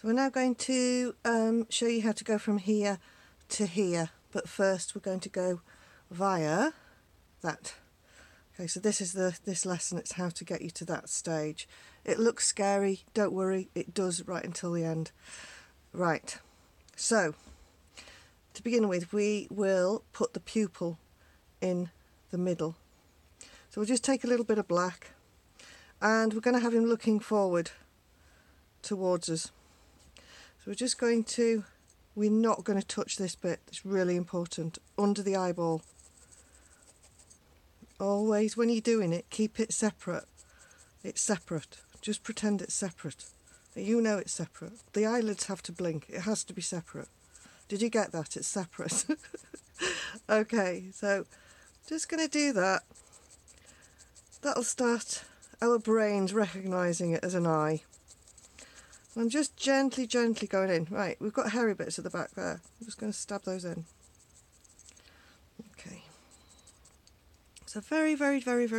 So we're now going to show you how to go from here to here, but first we're going to go via that. Okay, so this is this lesson. It's how to get you to that stage. It looks scary, don't worry, it does right until the end. Right, so to begin with, we will put the pupil in the middle. So we'll just take a little bit of black and we're going to have him looking forward towards us. So we're just going to, we're not going to touch this bit, it's really important, under the eyeball. Always when you're doing it, keep it separate. It's separate. Just pretend it's separate. You know it's separate. The eyelids have to blink. It has to be separate. Did you get that? It's separate. Okay, so just going to do that. That'll start our brains recognising it as an eye. And I'm just gently going in. Right, we've got hairy bits at the back there. I'm just going to stab those in. Okay. So very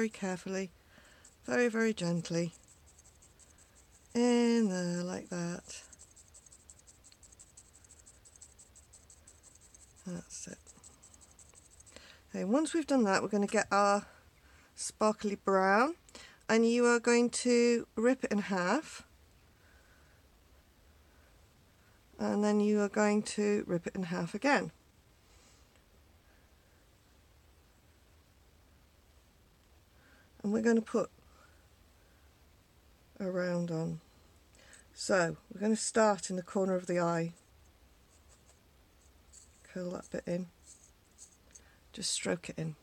carefully, very gently, in there like that. That's it. Okay, once we've done that, we're going to get our sparkly brown, and you are going to rip it in half, and then you are going to rip it in half again. And we're going to put a round on. So we're going to start in the corner of the eye. Curl that bit in. Just stroke it in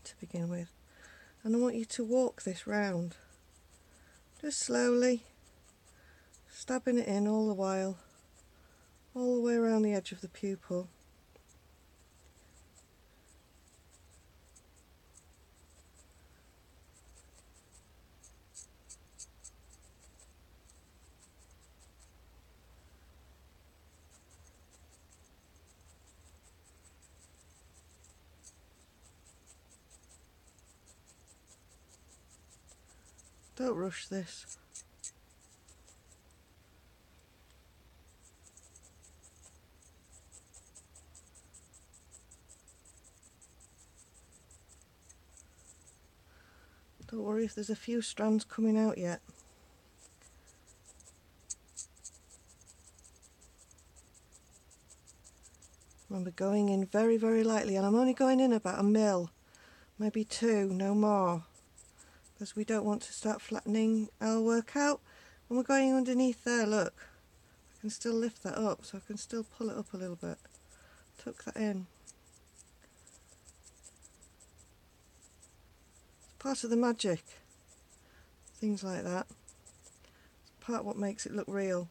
to begin with. And I want you to walk this round. Just slowly, stabbing it in all the while, all the way around the edge of the pupil. Don't rush this. Don't worry if there's a few strands coming out yet. Remember, going in very lightly, and I'm only going in about 1 mil, maybe 2, no more, because we don't want to start flattening our work out. When we're going underneath there, look, I can still lift that up, so I can still pull it up a little bit. Tuck that in. It's part of the magic. Things like that. It's part of what makes it look real.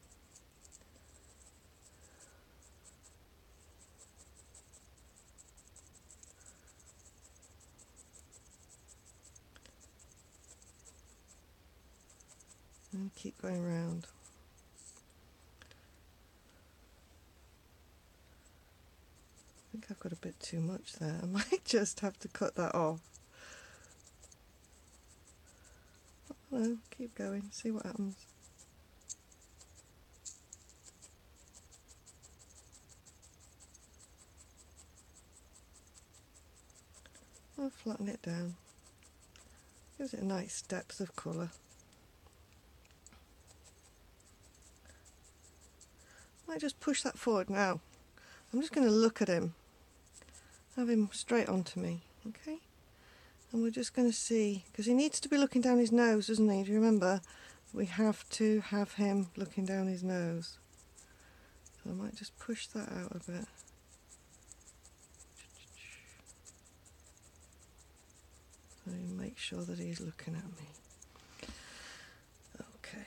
And keep going round. I think I've got a bit too much there. I might just have to cut that off. No, keep going, see what happens. I'll flatten it down. Gives it a nice depth of colour. Might just push that forward now. I'm just going to look at him. Have him straight onto me, okay? And we're just going to see, because he needs to be looking down his nose, doesn't he? Do you remember? We have to have him looking down his nose. So I might just push that out a bit. So make sure that he's looking at me. Okay.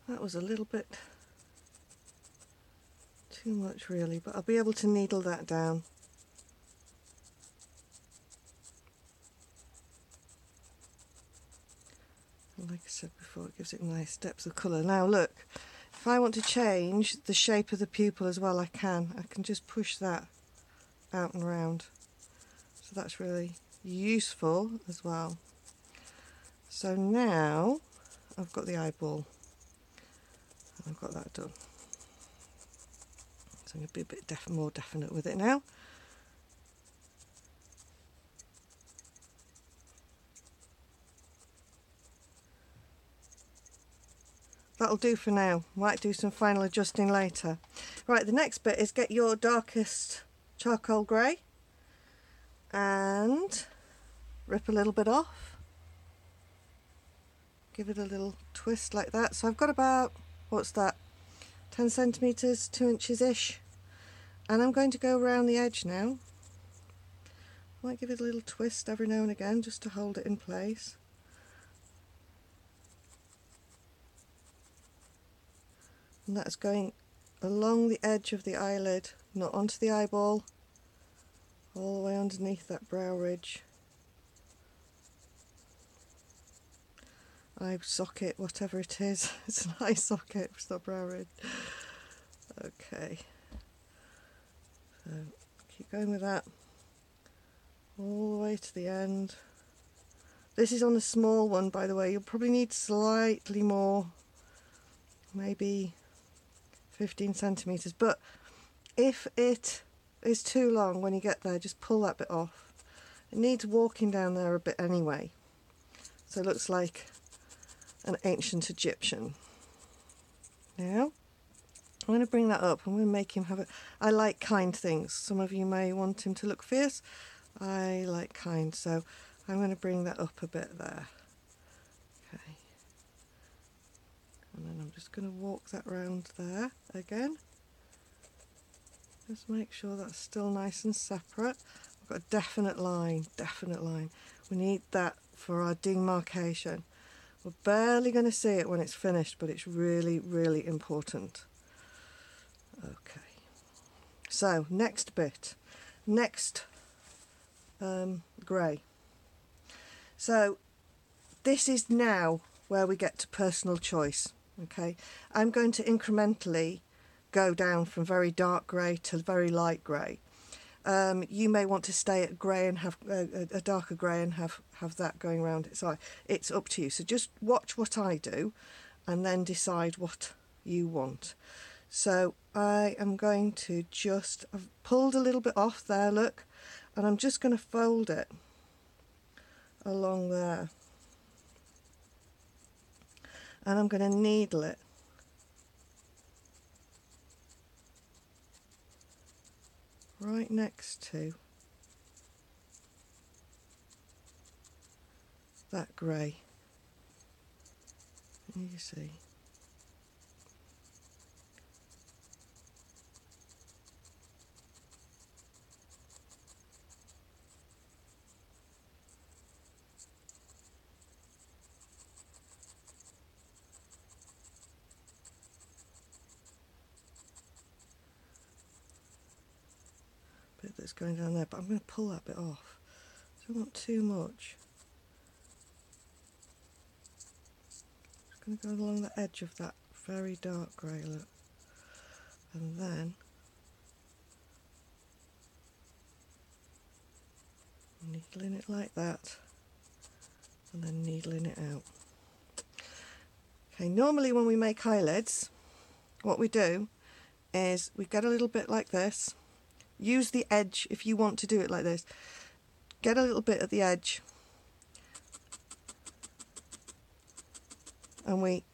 That was a little bit too much really, but I'll be able to needle that down. And like I said before, it gives it nice depth of colour. Now look, if I want to change the shape of the pupil as well, I can just push that out and round. So that's really useful as well. So now I've got the eyeball and I've got that done. So I'm going to be a bit more definite with it now. That'll do for now. Might do some final adjusting later. Right, the next bit is get your darkest charcoal grey and rip a little bit off. Give it a little twist like that. So I've got about, what's that, 10 centimetres, 2 inches-ish. And I'm going to go around the edge now. Might give it a little twist every now and again just to hold it in place. And that's going along the edge of the eyelid, not onto the eyeball, all the way underneath that brow ridge. Eye socket, whatever it is. It's an eye socket, it's not brow ridge. Okay. So keep going with that all the way to the end. This is on the small one, by the way. You'll probably need slightly more, maybe 15 centimetres, but if it is too long when you get there, just pull that bit off. It needs walking down there a bit anyway, so it looks like an ancient Egyptian. Now I'm going to bring that up. I'm going to make him have a... I like kind things. Some of you may want him to look fierce. I like kind, so I'm going to bring that up a bit there. Okay. And then I'm just going to walk that round there again. Just make sure that's still nice and separate. I've got a definite line, definite line. We need that for our demarcation. We're barely going to see it when it's finished, but it's really, really important. Okay. So, next bit. Next grey. So, this is now where we get to personal choice. Okay. I'm going to incrementally go down from very dark grey to very light grey. You may want to stay at grey and have a darker grey and have that going around its eye. It's up to you. So just watch what I do and then decide what you want. So I am going to just, I've pulled a little bit off there, look, and I'm just going to fold it along there. And I'm going to needle it. Right next to that grey. You see. Bit that's going down there, but I'm going to pull that bit off. So not too much. Just going to go along the edge of that very dark grey, look. And then needling it like that, and then needling it out. Okay, normally when we make eyelids, what we do is we get a little bit like this. Use the edge if you want to do it like this. Get a little bit at the edge and we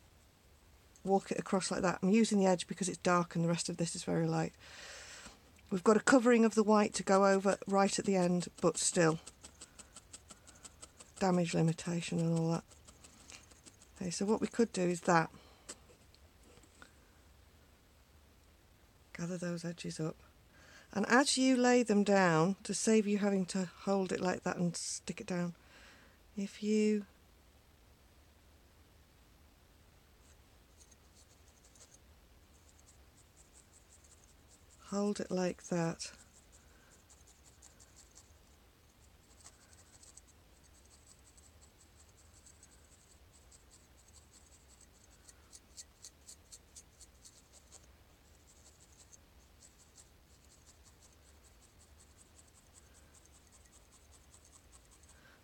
walk it across like that. I'm using the edge because it's dark and the rest of this is very light. We've got a covering of the white to go over right at the end, but still damage limitation and all that. Okay, so what we could do is that. Gather those edges up. And as you lay them down, to save you having to hold it like that and stick it down, if you hold it like that.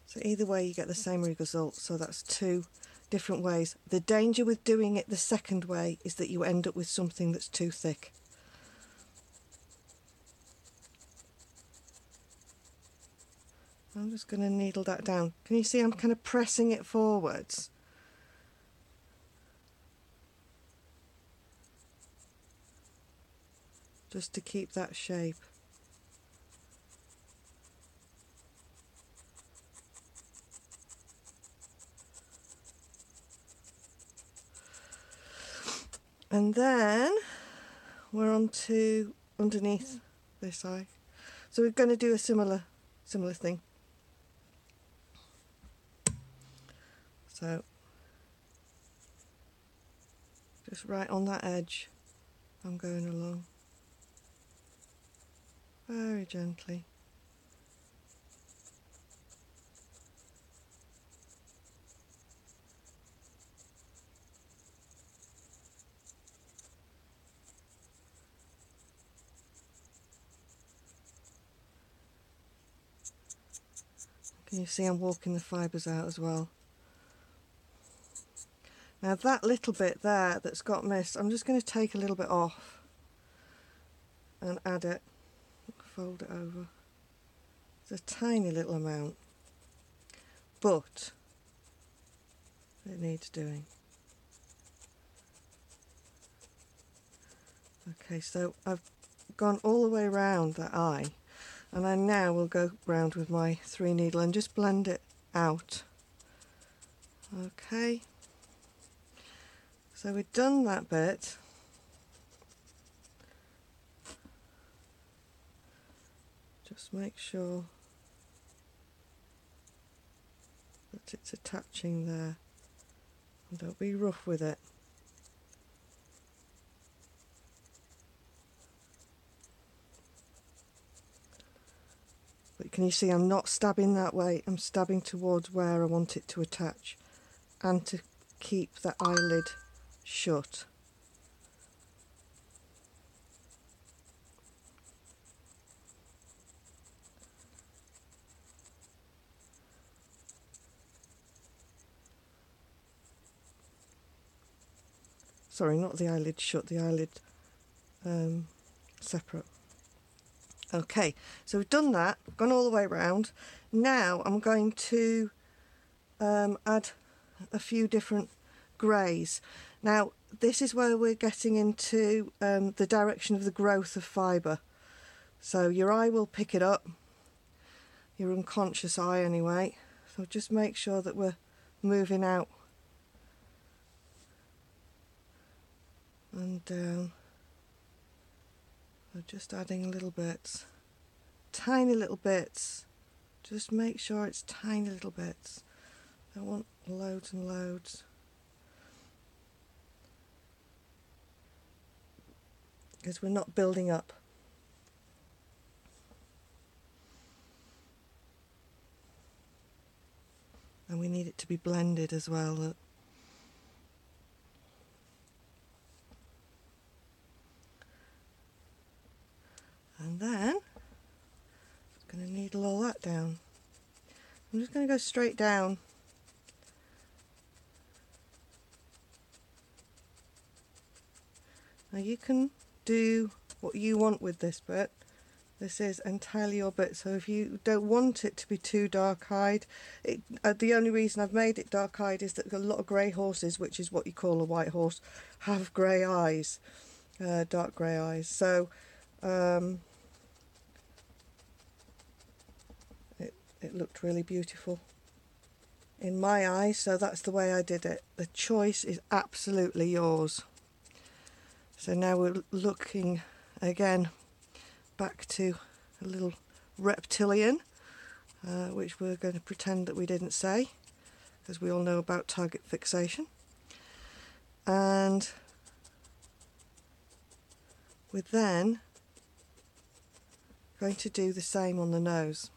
So either way you get the same result, so that's 2 different ways. The danger with doing it the second way is that you end up with something that's too thick. I'm just going to needle that down. Can you see I'm kind of pressing it forwards? Just to keep that shape. And then we're on to underneath this eye. So we're going to do a similar thing. So just right on that edge, I'm going along very gently. Can you see I'm walking the fibres out as well? Now that little bit there that's got missed, I'm just going to take a little bit off and add it, fold it over. It's a tiny little amount, but it needs doing. Okay, so I've gone all the way around that eye, and I now will go round with my 3 needle and just blend it out. Okay, so we've done that bit. Just make sure that it's attaching there, and don't be rough with it. But can you see I'm not stabbing that way, I'm stabbing towards where I want it to attach and to keep the eyelid shut. Sorry, not the eyelid shut, the eyelid separate. Okay, so we've done that, gone all the way around. Now I'm going to add a few different greys. Now this is where we're getting into the direction of the growth of fibre. So your eye will pick it up, your unconscious eye anyway. So just make sure that we're moving out and down. So just adding little bits, tiny little bits. Just make sure it's tiny little bits. Don't want loads and loads, because we're not building up. And we need it to be blended as well. And then I'm going to needle all that down. I'm just going to go straight down. Now you can do what you want with this bit. This is entirely your bit, so if you don't want it to be too dark-eyed, the only reason I've made it dark-eyed is that a lot of grey horses, which is what you call a white horse, have grey eyes, dark grey eyes. So it looked really beautiful in my eyes, so that's the way I did it. The choice is absolutely yours. So now we're looking again back to a little reptilian, which we're going to pretend that we didn't say, because we all know about target fixation. And we're then going to do the same on the nose.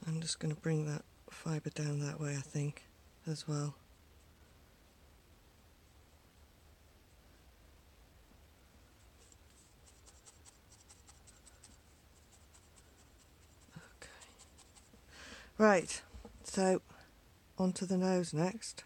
I'm just going to bring that fibre down that way, I think, as well. Okay. Right, so onto the nose next.